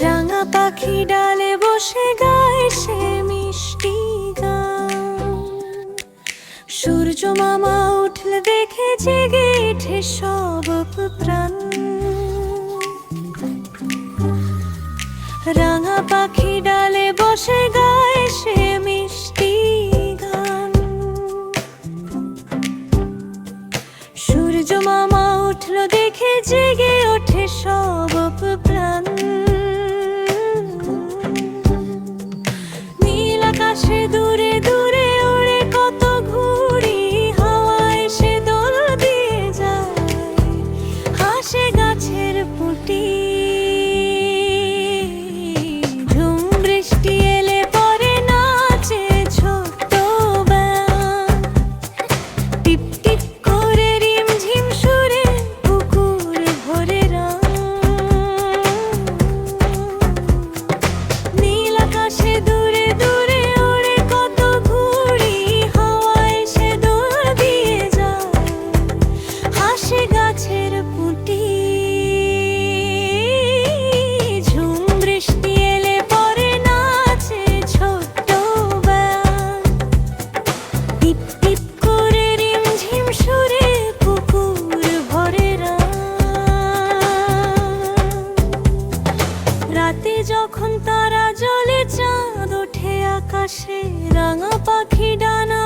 রাঙা পাখি ডালে বসে গায় সে মিষ্টি গান। সূর্য মামা উঠলে দেখে জেগে ওঠে সব প্রাণ। রাঙা পাখি ডালে বসে গায় সে মিষ্টি গান। সূর্য মামা উঠল দেখে জেগে ওঠে সব প্রাণ। নীল আকাশে দূরে দূরে ওড়ে কত ঘুড়ি, হাওয়ায় সে দোল দিয়ে যায়, হাসে গাছের পুটি। ঝুম বৃষ্টি এলে পরে নাচে ছোট্ট ব্যাঙ। টিপ টিপ করে রিমঝিম সুরে পুকুর ভরে রং। নীল আকাশে দূরে দূরে ওড়ে কত ঘুড়ি, হাওয়ায় সে দোল দিয়ে যায়, হাসে গাছের পুটি। ঝুম বৃষ্টি এলে পরে নাচে ছোট্ট ব্যাঙ। টিপ টিপ করে রিমঝিম সুরে পুকুর ভরে রং। রাতে যখন তারা জ্বলে চাঁদ ওঠে আকাশে, রাঙা পাখি ডানা